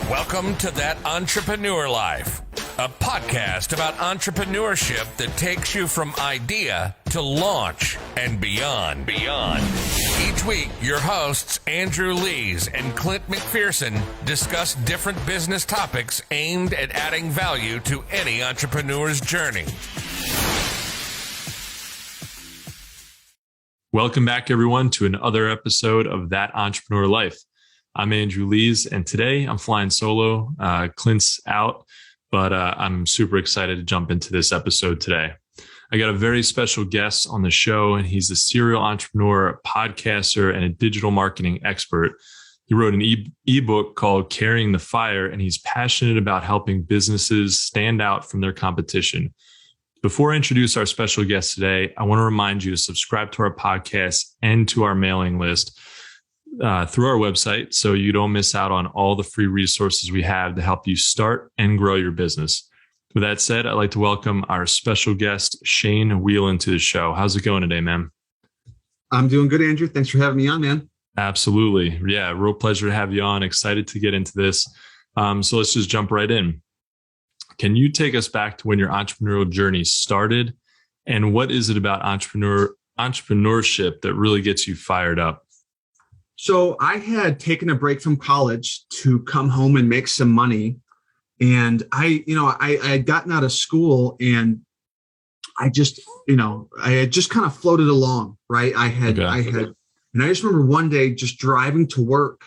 Welcome to That Entrepreneur Life, a podcast about entrepreneurship that takes you from idea to launch and beyond. Each week, your hosts, Andrew Lees and 𝘰𝗵𝗵𝗏 discuss different business topics aimed at adding value to any entrepreneur's journey. Welcome back, everyone, to another episode of That Entrepreneur Life. I'm Andrew Lees, and today I'm flying solo. Clint's out, but I'm super excited to jump into this episode today. I got a very special guest on the show, and he's a serial entrepreneur, podcaster, and a digital marketing expert. He wrote an ebook called Carrying the Fire, and he's passionate about helping businesses stand out from their competition. Before I introduce our special guest today, I want to remind you to subscribe to our podcast and to our mailing list through our website so you don't miss out on all the free resources we have to help you start and grow your business. With that said, I'd like to welcome our special guest, 𝘁𝗵𝗵𝗏 to the show. How's it going today, man? I'm doing good, Andrew. Thanks for having me on, man. Absolutely. Yeah, real pleasure to have you on. Excited to get into this. So let's just jump right in. Can you take us back to when your entrepreneurial journey started? And what is it about entrepreneurship that really gets you fired up? So I had taken a break from college to come home and make some money. And I had gotten out of school and I just kind of floated along, right? And I just remember one day just driving to work,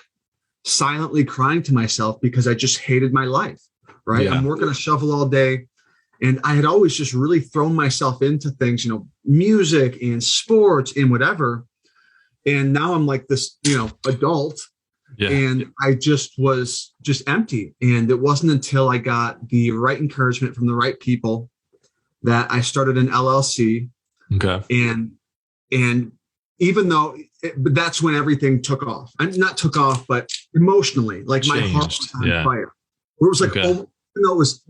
silently crying to myself because I just hated my life, right? Yeah. I'm working a shovel all day. And I had always just really thrown myself into things, music and sports and whatever. And now I'm like this, adult, and I just was empty. And it wasn't until I got the right encouragement from the right people that I started an LLC. Okay. And even though, but that's when everything took off. Not took off, but emotionally, like my heart was on fire. Where it was like, it was,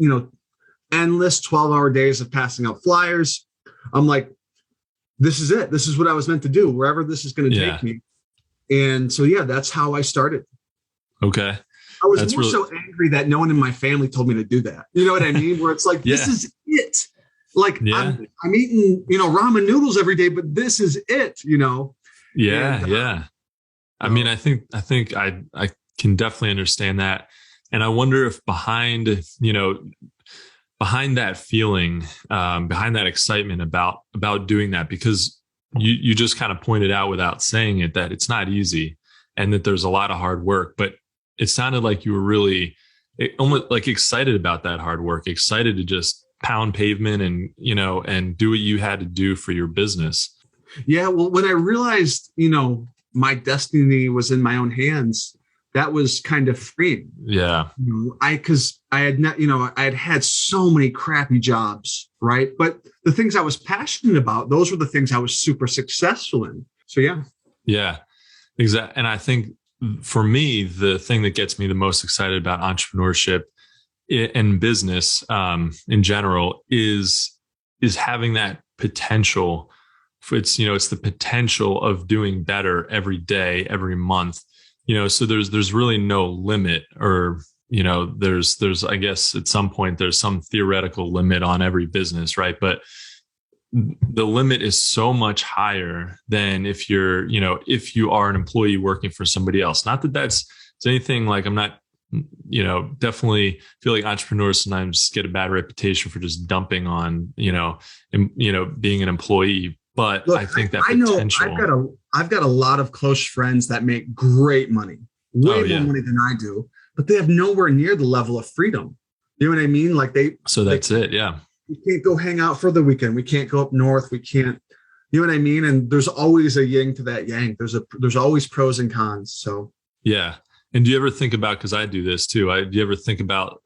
endless 12-hour days of passing out flyers. I'm like, this is it. This is what I was meant to do, wherever this is going to take me. And so, that's how I started. Okay. I was so angry that no one in my family told me to do that. You know what I mean? Where it's like, this is it. Like I'm eating, ramen noodles every day, but this is it, Yeah. I mean, I think I can definitely understand that. And I wonder if behind that feeling, behind that excitement about doing that, because you just kind of pointed out without saying it that it's not easy and that there's a lot of hard work, but it sounded like you were really almost like excited about that hard work, excited to just pound pavement and do what you had to do for your business. Yeah. Well, when I realized, my destiny was in my own hands, that was kind of freeing. Yeah. Because I had had so many crappy jobs, right? But the things I was passionate about, those were the things I was super successful in. So, yeah. Yeah, exactly. And I think for me, the thing that gets me the most excited about entrepreneurship and business in general is having that potential. It's the potential of doing better every day, every month. So there's really no limit, or, there's, I guess at some point there's some theoretical limit on every business, right? But the limit is so much higher than if if you are an employee working for somebody else. Not that it's anything like, I'm not, definitely feel like entrepreneurs sometimes get a bad reputation for just dumping on, being an employee. But look, I think that potential. I've got a lot of close friends that make great money, way more money than I do, but they have nowhere near the level of freedom. You know what I mean? Like that's it. Yeah. We can't go hang out for the weekend. We can't go up north. We can't, you know what I mean? And there's always a yin to that yang. There's always pros and cons. So, yeah. And do you ever think about, cause I do this too. Do you ever think about,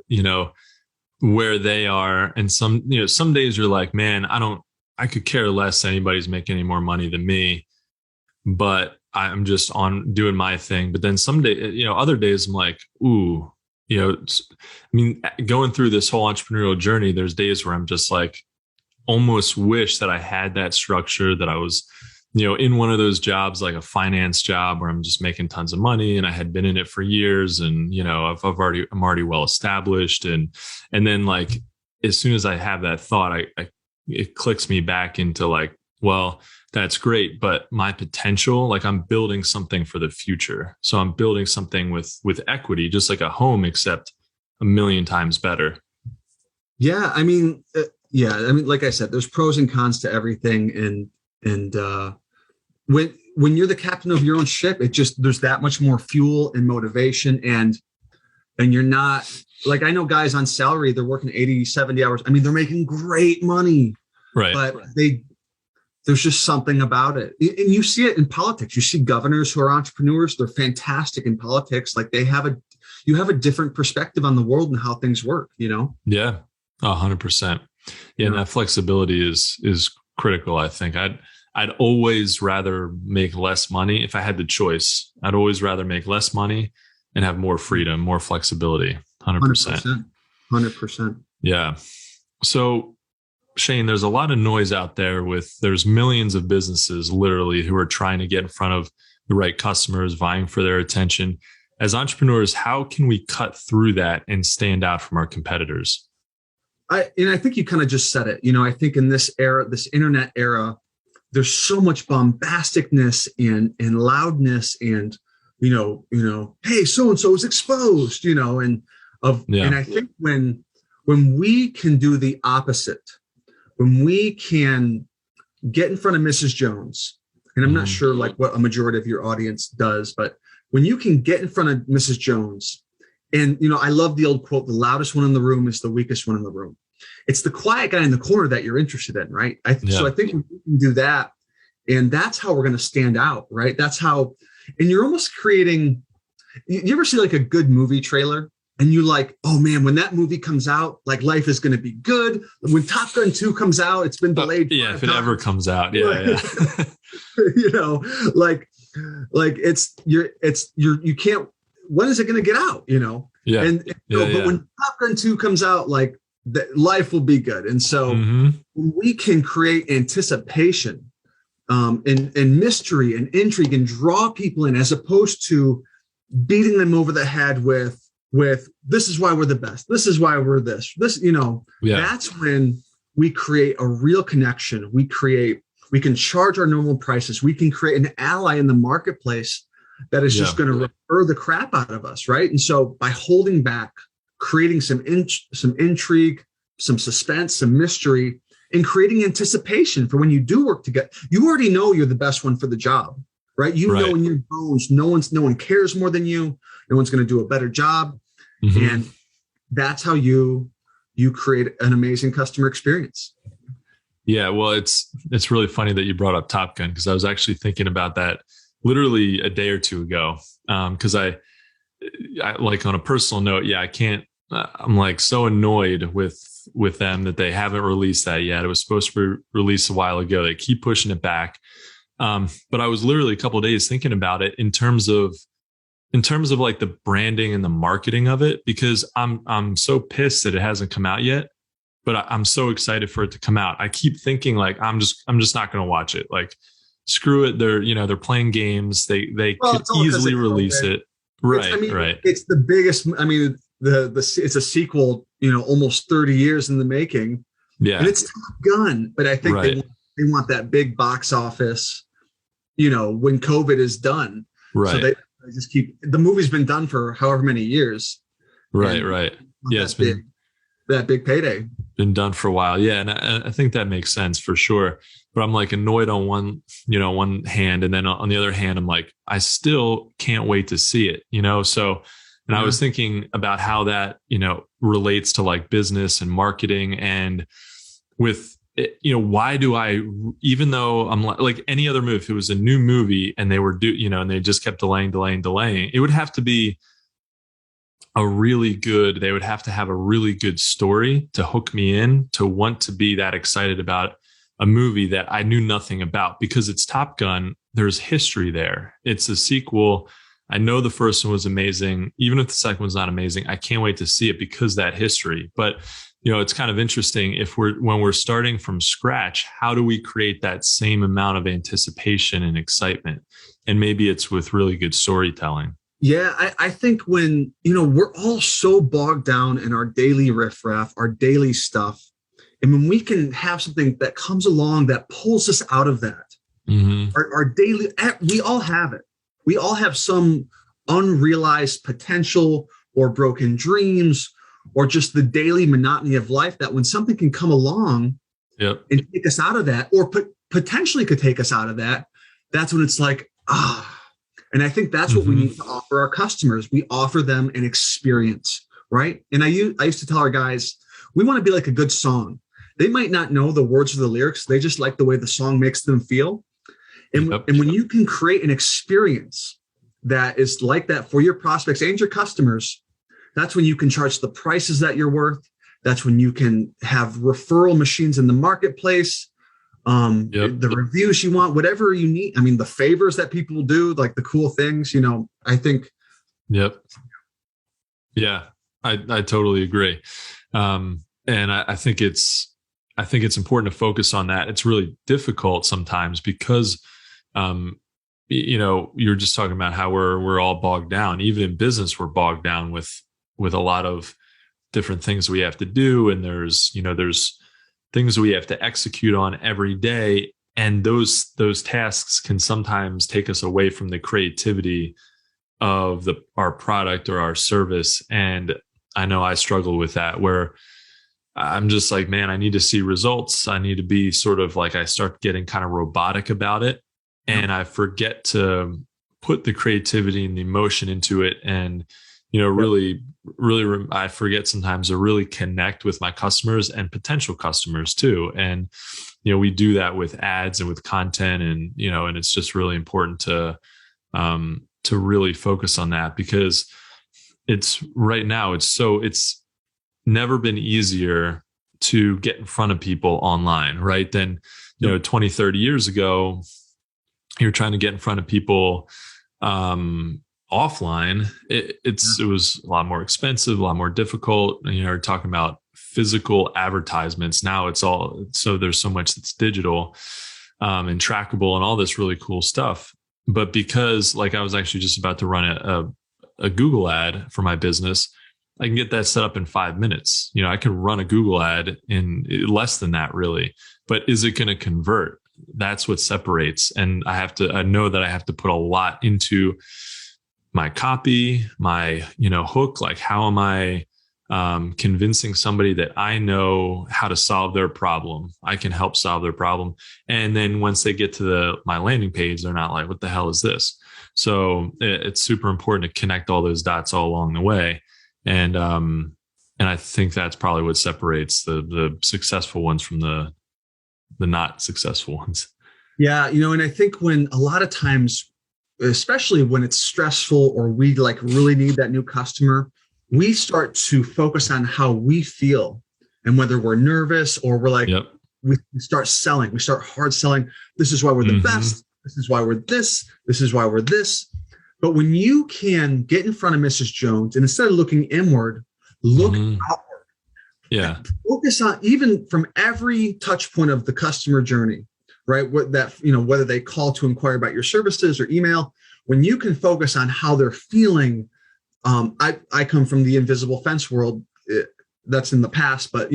where they are? And some days you're like, man, I could care less anybody's making any more money than me, but I'm just on doing my thing. But then some day, other days I'm like, ooh, going through this whole entrepreneurial journey, there's days where I'm just like, almost wish that I had that structure, that I was, in one of those jobs, like a finance job where I'm just making tons of money and I had been in it for years and, I'm already well established. And then like, as soon as I have that thought, it clicks me back into like, well, that's great, but my potential, like I'm building something for the future. So I'm building something with equity, just like a home, except a million times better. Yeah. I mean, like I said, there's pros and cons to everything. And when you're the captain of your own ship, there's that much more fuel and motivation. And you're not like, I know guys on salary, they're working 80, 70 hours. I mean, they're making great money, right? But there's just something about it. And you see it in politics. You see governors who are entrepreneurs. They're fantastic in politics. Like you have a different perspective on the world and how things work, Yeah. 100%. Yeah. And that flexibility is critical. I think I'd always rather make less money. If I had the choice, I'd always rather make less money and have more freedom, more flexibility. 100%. 100%. Yeah. So Shane, there's a lot of noise out there there's millions of businesses literally who are trying to get in front of the right customers, vying for their attention. As entrepreneurs, how can we cut through that and stand out from our competitors? I think you kind of just said it. I think in this era, this internet era, there's so much bombasticness and loudness and, hey, so-and-so is exposed, and I think when we can do the opposite, when we can get in front of Mrs. Jones, and I'm not sure like what a majority of your audience does, but when you can get in front of Mrs. Jones, and, I love the old quote, the loudest one in the room is the weakest one in the room. It's the quiet guy in the corner that you're interested in, right? So I think we can do that. And that's how we're going to stand out, right? That's how, and you're almost creating, you ever see like a good movie trailer? And you like, oh man, when that movie comes out, like life is going to be good. When Top Gun 2 comes out, it's been delayed. Yeah, if it ever comes out. Yeah. Like you can't, when is it going to get out? Yeah. But when Top Gun 2 comes out, like life will be good. And so when we can create anticipation and mystery and intrigue and draw people in, as opposed to beating them over the head with this is why we're the best. This is why we're this, that's when we create a real connection. We can charge our normal prices. We can create an ally in the marketplace that is just going to refer the crap out of us. Right. And so by holding back, creating some intrigue, some suspense, some mystery, and creating anticipation for when you do work together, you already know you're the best one for the job, right? Know in your bones, no one cares more than you. No one's going to do a better job. And that's how you create an amazing customer experience. Yeah. Well, it's really funny that you brought up Top Gun, because I was actually thinking about that literally a day or two ago. Cause I like, on a personal note, I can't, I'm like so annoyed with them that they haven't released that yet. It was supposed to be released a while ago. They keep pushing it back. But I was literally a couple of days thinking about it in terms of like the branding and the marketing of it, because I'm so pissed that it hasn't come out yet, but I'm so excited for it to come out. I keep thinking like, I'm just not going to watch it. Like, screw it. They're playing games. They could easily release it. Right. Right. It's the biggest, it's a sequel, almost 30 years in the making. Yeah. And it's Top Gun, but I think they want that big box office, when COVID is done. Right. So they just the movie's been done for however many years. Right. Right. Yeah. It's been that big payday. Been done for a while. Yeah. And I think that makes sense for sure. But I'm like annoyed on one hand. And then on the other hand, I'm like, I still can't wait to see it, So, and I was thinking about how that, relates to like business and marketing, and with, why do I, even though I'm like any other movie, if it was a new movie and they were and they just kept delaying, it would have to be they would have to have a really good story to hook me in, to want to be that excited about a movie that I knew nothing about, because it's Top Gun. There's history there. It's a sequel. I know the first one was amazing. Even if the second one's not amazing, I can't wait to see it because that history. But, it's kind of interesting when we're starting from scratch, how do we create that same amount of anticipation and excitement? And maybe it's with really good storytelling. Yeah, I think when, we're all so bogged down in our daily riffraff, our daily stuff. And when we can have something that comes along that pulls us out of that, our daily, we all have it. We all have some unrealized potential or broken dreams or just the daily monotony of life that when something can come along and take us out of that, or potentially could take us out of that, that's when it's like, and I think that's what we need to offer our customers. We offer them an experience, right? And I used to tell our guys, we want to be like a good song. They might not know the words or the lyrics. They just like the way the song makes them feel. And when you can create an experience that is like that for your prospects and your customers, that's when you can charge the prices that you're worth. That's when you can have referral machines in the marketplace, the reviews you want, whatever you need. I mean, the favors that people do, like the cool things, I think. Yep. Yeah, I totally agree. And I think it's important to focus on that. It's really difficult sometimes because, you're just talking about how we're all bogged down. Even in business, we're bogged down with a lot of different things we have to do. And there's things we have to execute on every day. And those tasks can sometimes take us away from the creativity of our product or our service. And I know I struggle with that, where I'm just like, man, I need to see results. I need to be sort of like, I start getting kind of robotic about it. And I forget to put the creativity and the emotion into it. And, really, I forget sometimes to really connect with my customers and potential customers too. And, we do that with ads and with content, and, and it's just really important to really focus on that, because it's never been easier to get in front of people online, right? Than, 20, 30 years ago, you're trying to get in front of people offline. It was a lot more expensive, a lot more difficult. And, you're talking about physical advertisements. Now it's there's so much that's digital and trackable and all this really cool stuff. But because, like, I was actually just about to run a Google ad for my business, I can get that set up in 5 minutes. I can run a Google ad in less than that, really. But is it going to convert? That's what separates. And I know that I have to put a lot into my copy, my, hook. Like, how am I convincing somebody that I know how to solve their problem? I can help solve their problem. And then once they get to my landing page, they're not like, what the hell is this? So it's super important to connect all those dots all along the way. And I think that's probably what separates the successful ones from the not successful ones. Yeah. And I think when a lot of times, especially when it's stressful or we like really need that new customer, we start to focus on how we feel and whether we're nervous or we're like, we start selling, we start hard selling. This is why we're the best. This is why we're this. This is why we're this. But when you can get in front of Mrs. Jones and instead of looking inward, look outward. Yeah. Focus on even from every touch point of the customer journey, right? Whether they call to inquire about your services or email, when you can focus on how they're feeling. I come from the invisible fence world. That's in the past, but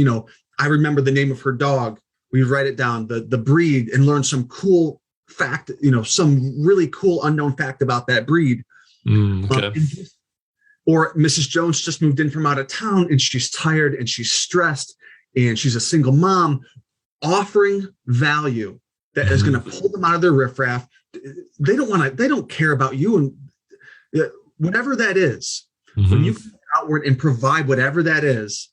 I remember the name of her dog. We write it down, the breed, and learn some cool fact, some really cool unknown fact about that breed. Okay. Or Mrs. Jones just moved in from out of town and she's tired and she's stressed and she's a single mom, offering value that is going to pull them out of their riffraff. They don't care about you. And whatever that is, when you come outward and provide whatever that is,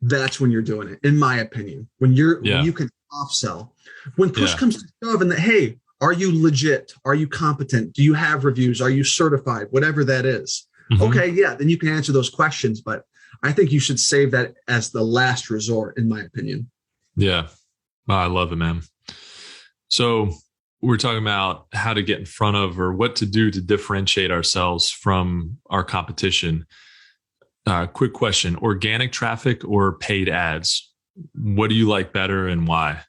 that's when you're doing it, in my opinion. When you can off-sell. When push comes to shove and hey, are you legit? Are you competent? Do you have reviews? Are you certified? Whatever that is. Okay, then you can answer those questions. But I think you should save that as the last resort, in my opinion. Yeah. Oh, I love it, man. So we're talking about how to get in front of or what to do to differentiate ourselves from our competition. Quick question, organic traffic or paid ads? What do you like better and why?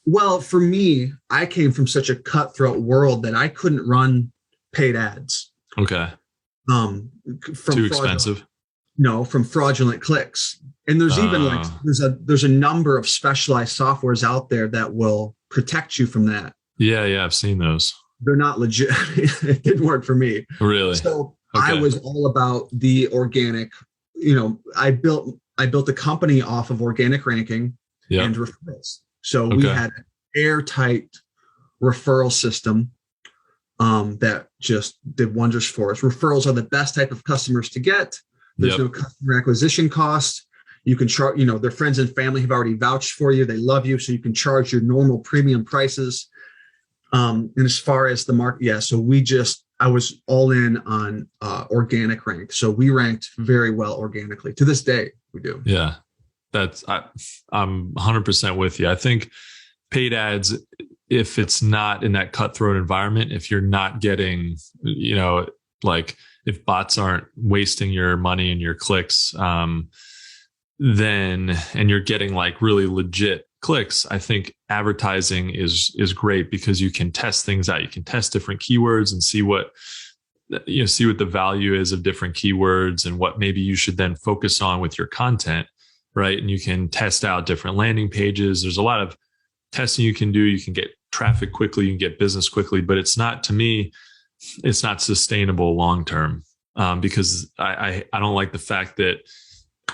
Well, for me, I came from such a cutthroat world that I couldn't run paid ads. Okay. From Too expensive? No, from fraudulent clicks. And there's even like, there's a number of specialized softwares out there that will protect you from that. Yeah, I've seen those. They're not legit. It didn't work for me. Really? So okay. I was all about the organic. I built a company off of organic ranking and referrals. So we had an airtight referral system that just did wonders for us. Referrals are the best type of customers to get. There's no customer acquisition cost. You can charge, their friends and family have already vouched for you. They love you. So you can charge your normal premium prices. And as far as the market, so I was all in on organic rank. So we ranked very well organically. To this day, we do. Yeah, I'm 100% with you. I think paid ads, if it's not in that cutthroat environment, if you're not getting, like if bots aren't wasting your money and your clicks, then, and you're getting like really legit clicks, I think advertising is great because you can test things out. You can test different keywords and see what the value is of different keywords and what maybe you should then focus on with your content, right? And you can test out different landing pages. There's a lot of testing you can do. You can get traffic quickly, you can get business quickly, but it's not sustainable long-term because I don't like the fact that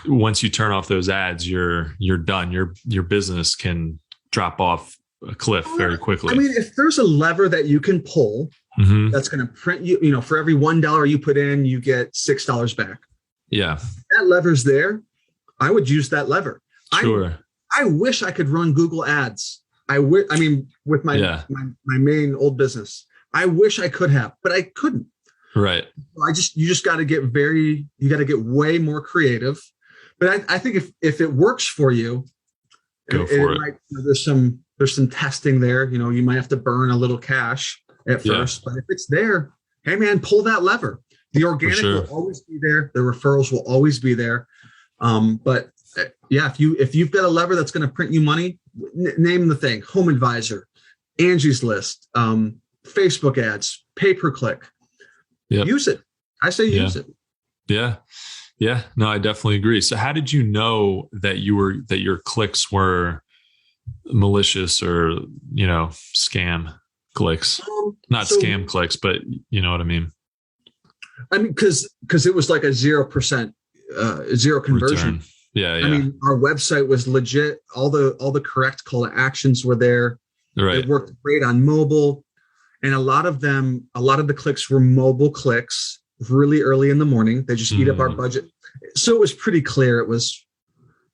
once you turn off those ads, you're done. Your business can drop off a cliff very quickly. I mean, if there's a lever that you can pull that's going to print you, for every $1 you put in, you get $6 back. Yeah. If that lever's there, I would use that lever. Sure. I wish I could run Google ads. With my main old business, I wish I could have, but I couldn't. Right. You just got to get way more creative. But I think if it works for you, go for it. There's some testing there. You might have to burn a little cash at first, but if it's there, hey man, pull that lever. The organic will always be there. The referrals will always be there. But if you've got a lever that's going to print you money, name the thing: Home Advisor, Angie's List, Facebook ads, pay per click. Use it. I say use it. Yeah. Yeah, no, I definitely agree. So how did you know that your clicks were malicious or, scam clicks? Not scam clicks, but you know what I mean? I mean, because it was like a 0%, zero conversion. Return. Yeah. I mean, our website was legit. All the correct call to actions were there. Right. It worked great on mobile. And a lot of the clicks were mobile clicks really early in the morning. They just eat up our budget. So it was pretty clear it was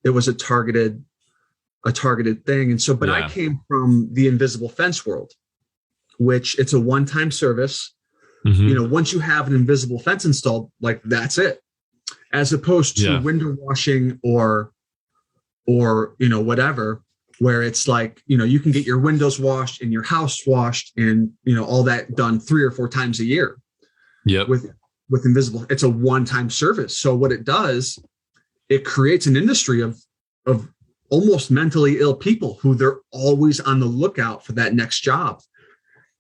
a targeted thing. And so, but I came from the invisible fence world, which it's a one-time service. Once you have an invisible fence installed, like that's it, as opposed to window washing or whatever, where it's like, you can get your windows washed and your house washed and, all that done 3 or 4 times a year. Yep. With invisible, it's a one-time service. So what it does, it creates an industry of almost mentally ill people who they're always on the lookout for that next job.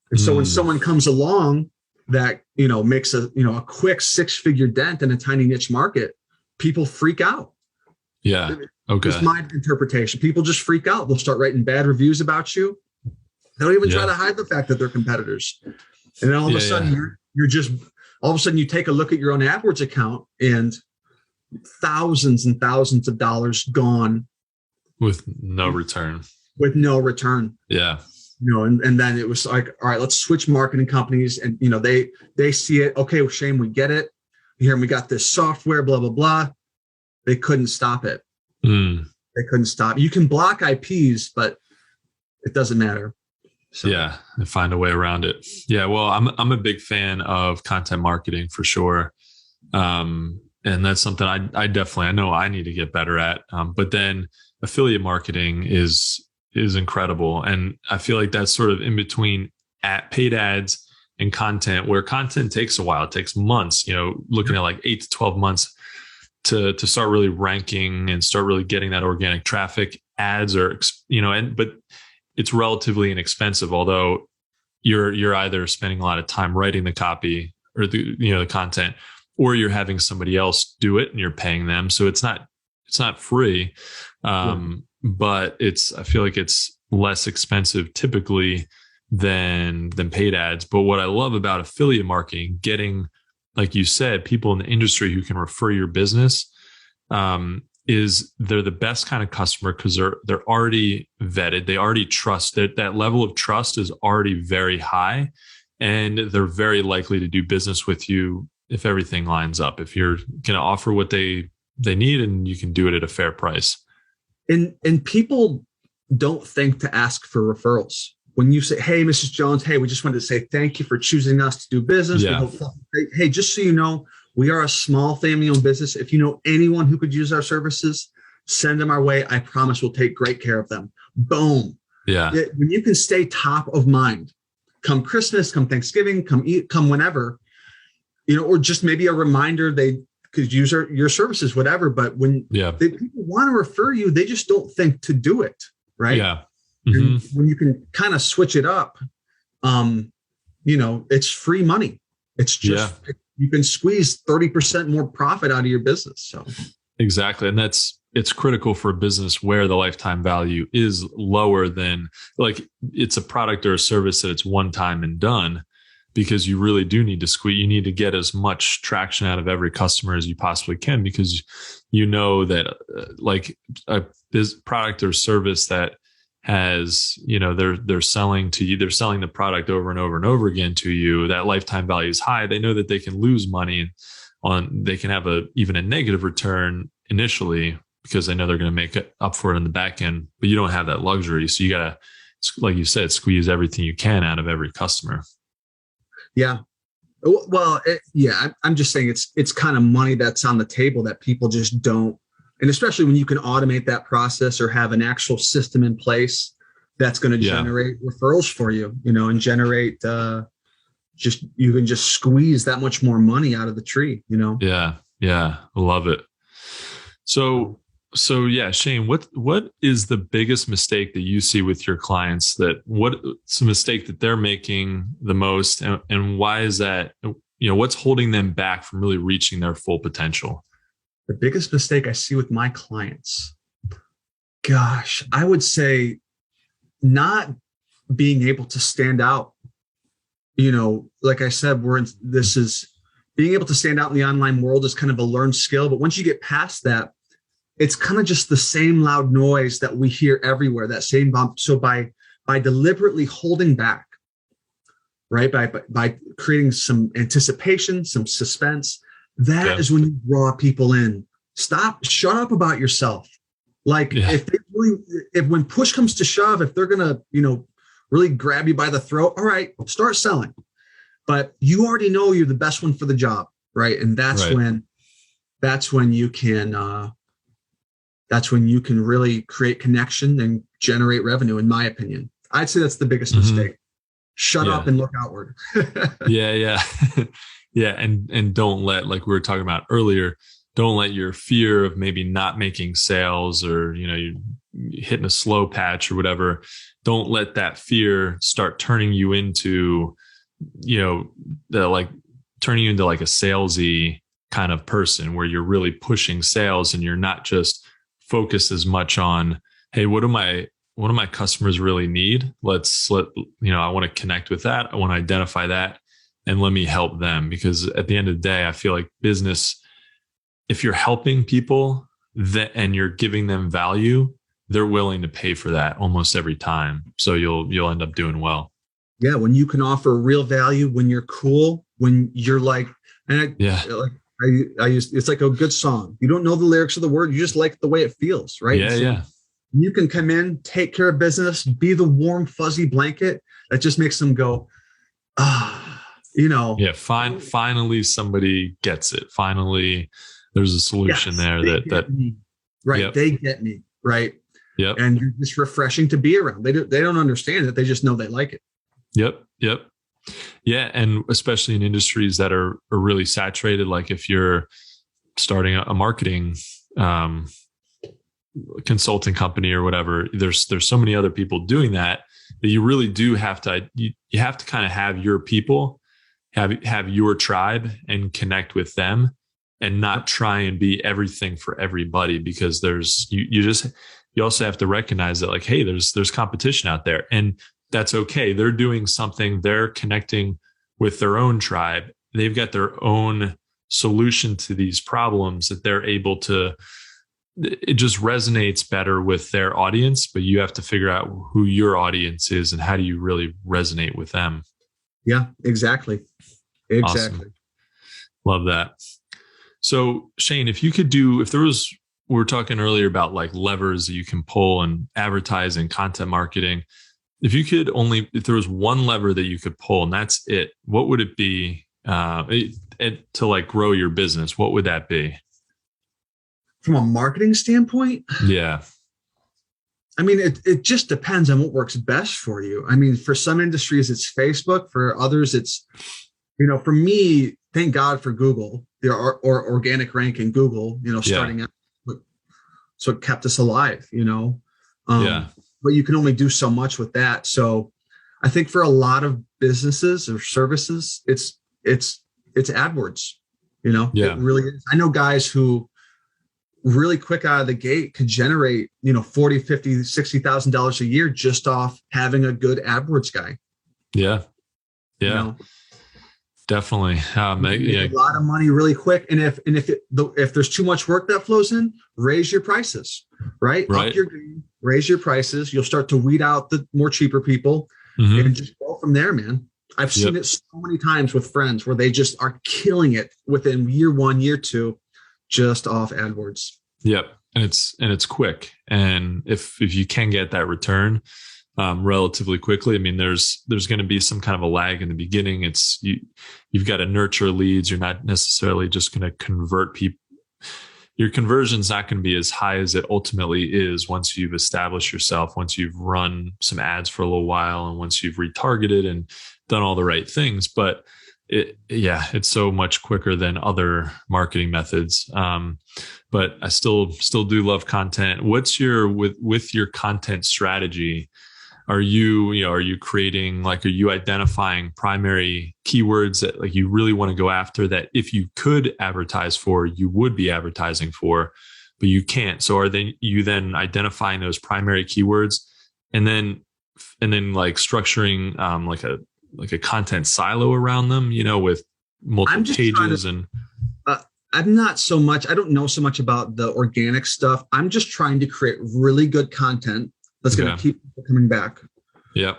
And so when someone comes along that, makes a quick 6-figure dent in a tiny niche market, people freak out. Yeah. Okay. It's my interpretation. People just freak out. They'll start writing bad reviews about you. They don't even try to hide the fact that they're competitors. And then all of a sudden all of a sudden you take a look at your own AdWords account and thousands and thousands of dollars gone with no return. Yeah. And then it was like, all right, let's switch marketing companies. And, they see it. Okay, well, Shane, we get it. Here, we got this software, blah, blah, blah. They couldn't stop it. They couldn't stop. You can block IPs, but it doesn't matter. So. Yeah, and find a way around it. Yeah, well, I'm a big fan of content marketing for sure. And that's something I know I need to get better at. But then affiliate marketing is incredible. And I feel like that's sort of in between at paid ads and content, where content takes a while. It takes months, looking at like 8 to 12 months to start really ranking and start really getting that organic traffic. Ads are, but it's relatively inexpensive, although you're either spending a lot of time writing the copy or the content, or you're having somebody else do it and you're paying them. So it's not free. But I feel like it's less expensive typically than paid ads. But what I love about affiliate marketing, getting, like you said, people in the industry who can refer your business, is they're the best kind of customer because they're already vetted. They already trust that level of trust is already very high, and they're very likely to do business with you if everything lines up. If you're going to offer what they need and you can do it at a fair price. And people don't think to ask for referrals. When you say, "Hey, Mrs. Jones, hey, we just wanted to say thank you for choosing us to do business." Yeah. Hey, just so you know, we are a small family-owned business. If you know anyone who could use our services, send them our way. I promise we'll take great care of them. Boom. Yeah. When you can stay top of mind, come Christmas, come Thanksgiving, come whenever, or just maybe a reminder they could use your services, whatever. But when people want to refer you, they just don't think to do it. Right. Yeah. Mm-hmm. When you can kind of switch it up, it's free money. It's just, you can squeeze 30% more profit out of your business. So exactly. And it's critical for a business where the lifetime value is lower than, like, it's a product or a service that it's one time and done, because you really do need to you need to get as much traction out of every customer as you possibly can, because that like this product or service that has, they're selling to you, they're selling the product over and over and over again to you, that lifetime value is high. They know that they can lose money they can have even a negative return initially, because they know they're going to make it up for it in the back end, but you don't have that luxury. So you got to, like you said, squeeze everything you can out of every customer. Yeah. Well, I'm just saying it's kind of money that's on the table that people just don't. And especially when you can automate that process or have an actual system in place that's going to generate referrals for you, and generate, you can just squeeze that much more money out of the tree, Yeah. Yeah. I love it. So yeah, Shane, what is the biggest mistake that you see with your clients? What's a mistake that they're making the most, and why is that? What's holding them back from really reaching their full potential? The biggest mistake I see with my clients, gosh, I would say not being able to stand out. Like I said, being able to stand out in the online world is kind of a learned skill. But once you get past that, it's kind of just the same loud noise that we hear everywhere, that same bump. So by deliberately holding back, right, by creating some anticipation, some suspense, that is when you draw people in. Shut up about yourself. Like if when push comes to shove, if they're gonna, really grab you by the throat, all right, start selling. But you already know you're the best one for the job, right? And that's when you can really create connection and generate revenue, in my opinion. I'd say that's the biggest mistake. Shut up and look outward. Yeah. Yeah. And don't let, like we were talking about earlier, don't let your fear of maybe not making sales, or, you're hitting a slow patch or whatever. Don't let that fear start turning you into, turning you into like a salesy kind of person, where you're really pushing sales and you're not just focused as much on, hey, what do my customers really need? I want to connect with that. I want to identify that, and let me help them. Because at the end of the day, I feel like business, if you're helping people and you're giving them value, they're willing to pay for that almost every time. So you'll end up doing well. Yeah. When you can offer real value, when you're cool, when you're like, it's like a good song. You don't know the lyrics of the word. You just like the way it feels, right? Yeah. So you can come in, take care of business, be the warm, fuzzy blanket that just makes them go, Yeah. Finally, somebody gets it. Finally, there's a solution there right. Yep. They get me. Right. Yep. And you're just refreshing to be around. They don't understand it. They just know they like it. Yep. Yep. Yeah. And especially in industries that are really saturated, like if you're starting a marketing consulting company or whatever, there's so many other people doing that you really do have to, you have to kind of have your people, have your tribe and connect with them, and not try and be everything for everybody, because you also have to recognize that, like, hey, there's competition out there, and that's okay. They're doing something, they're connecting with their own tribe. They've got their own solution to these problems that they're able to, it just resonates better with their audience, but you have to figure out who your audience is and how do you really resonate with them. Yeah, exactly. Awesome. Love that. So Shane, if we were talking earlier about like levers that you can pull in advertising, content marketing. If there was one lever that you could pull and that's it, what would it be to like grow your business? What would that be? From a marketing standpoint? Yeah. I mean, it just depends on what works best for you. I mean, for some industries, it's Facebook. For others, it's, for me, thank God for Google, or organic rank in Google, starting out. So it kept us alive, Yeah. But you can only do so much with that. So I think for a lot of businesses or services, it's AdWords, Yeah. It really is. I know guys who really quick out of the gate could generate, $40,000, $50,000, $60,000 a year just off having a good AdWords guy. Yeah. Yeah. Definitely. A lot of money really quick. And if there's too much work that flows in, raise your prices, right? Up your game, raise your prices. You'll start to weed out the more cheaper people, and just go from there, man. I've seen it so many times with friends where they just are killing it within year one, year two, just off AdWords. Yep. And it's quick. And if you can get that return relatively quickly, I mean, there's going to be some kind of a lag in the beginning. You've got to nurture leads. You're not necessarily just going to convert people. Your conversion's not going to be as high as it ultimately is once you've established yourself, once you've run some ads for a little while, and once you've retargeted and done all the right things. But it's so much quicker than other marketing methods. But I still do love content. What's with your content strategy? Are you creating, like, are you identifying primary keywords that like you really want to go after, that if you could advertise for, you would be advertising for, but you can't? So you then identifying those primary keywords and then like structuring like a content silo around them, with multiple pages I'm not so much, I don't know so much about the organic stuff. I'm just trying to create really good content that's going to keep people coming back. Yeah.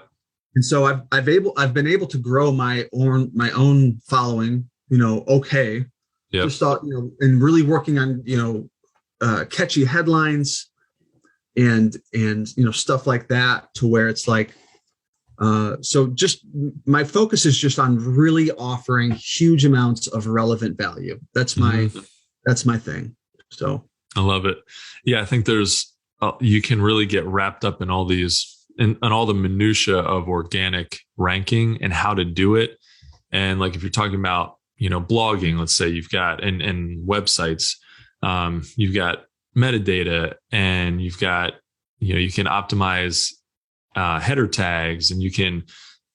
And so I've been able to grow my own following, okay. Yeah. Just and really working on, catchy headlines and stuff like that, to where it's like, so just my focus is just on really offering huge amounts of relevant value. That's my thing. So I love it. Yeah. I think you can really get wrapped up in all these and all the minutia of organic ranking and how to do it. And like, if you're talking about, blogging, let's say you've got, and websites, you've got metadata, and you've got, you can optimize header tags, and you can,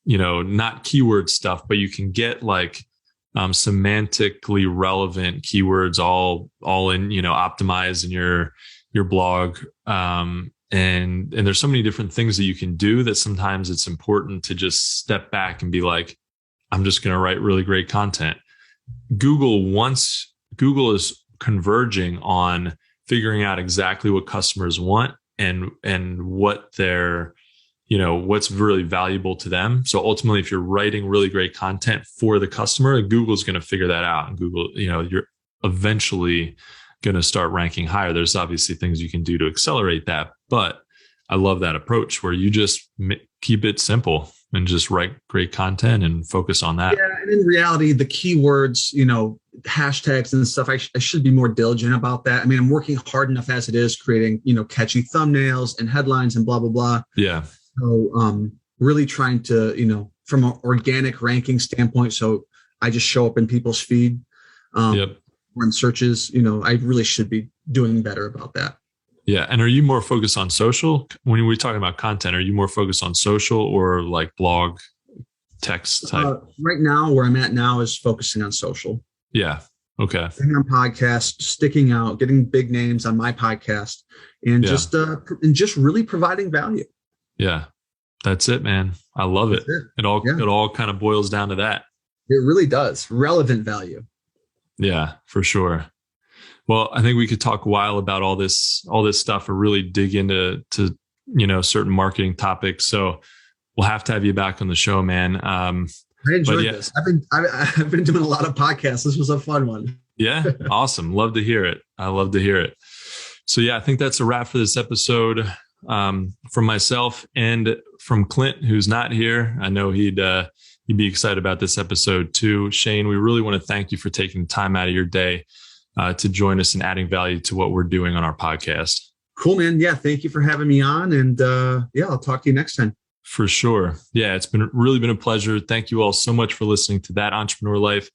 not keyword stuff, but you can get like semantically relevant keywords all in, optimized in your blog. And there's so many different things that you can do that sometimes it's important to just step back and be like, I'm just going to write really great content. Google is converging on figuring out exactly what customers want and what they're, what's really valuable to them. So ultimately, if you're writing really great content for the customer, Google's going to figure that out. And Google, you're eventually going to start ranking higher. There's obviously things you can do to accelerate that, but I love that approach where you just keep it simple and just write great content and focus on that. Yeah, and in reality, the keywords, hashtags and stuff, I should be more diligent about that. I mean, I'm working hard enough as it is, creating, catchy thumbnails and headlines and blah, blah, blah. Yeah. So really trying to, from an organic ranking standpoint. So I just show up in people's feed or in searches. I really should be doing better about that. Yeah. And are you more focused on social? When we're talking about content, are you more focused on social or like blog text type? Right now, where I'm at now is focusing on social. Yeah. Okay. Getting on podcasts, sticking out, getting big names on my podcast, and just really providing value. Yeah. That's it, man. I love it. It all kind of boils down to that. It really does. Relevant value. Yeah, for sure. Well, I think we could talk a while about all this stuff or really dig into certain marketing topics. So we'll have to have you back on the show, man. I enjoyed this. I've been doing a lot of podcasts. This was a fun one. Yeah. Awesome. Love to hear it. I love to hear it. So yeah, I think that's a wrap for this episode. From myself and from Clint, who's not here. I know he'd be excited about this episode too. Shane, we really want to thank you for taking the time out of your day to join us and adding value to what we're doing on our podcast. Cool, man. Yeah. Thank you for having me on. And I'll talk to you next time. For sure. Yeah, it's really been a pleasure. Thank you all so much for listening to That Entrepreneur Life.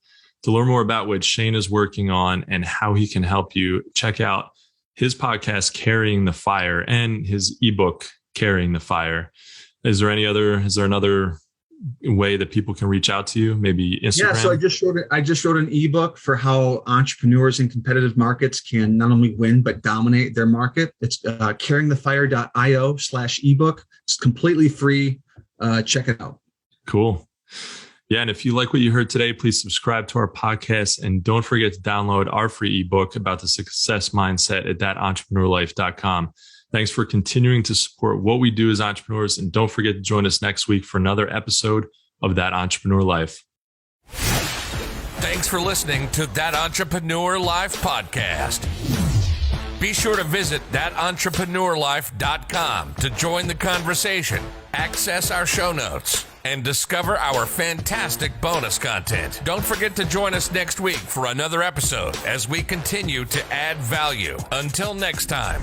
To learn more about what Shane is working on and how he can help you, check out his podcast, Carrying the Fire, and his ebook, Carrying the Fire. Is there another way that people can reach out to you? Maybe Instagram? Yeah, so I just wrote an ebook for how entrepreneurs in competitive markets can not only win, but dominate their market. It's carryingthefire.io/ebook. It's completely free. Check it out. Cool. Yeah. And if you like what you heard today, please subscribe to our podcast and don't forget to download our free ebook about the success mindset at thatentrepreneurlife.com. Thanks for continuing to support what we do as entrepreneurs. And don't forget to join us next week for another episode of That Entrepreneur Life. Thanks for listening to That Entrepreneur Life podcast. Be sure to visit thatentrepreneurlife.com to join the conversation, access our show notes, and discover our fantastic bonus content. Don't forget to join us next week for another episode as we continue to add value. Until next time.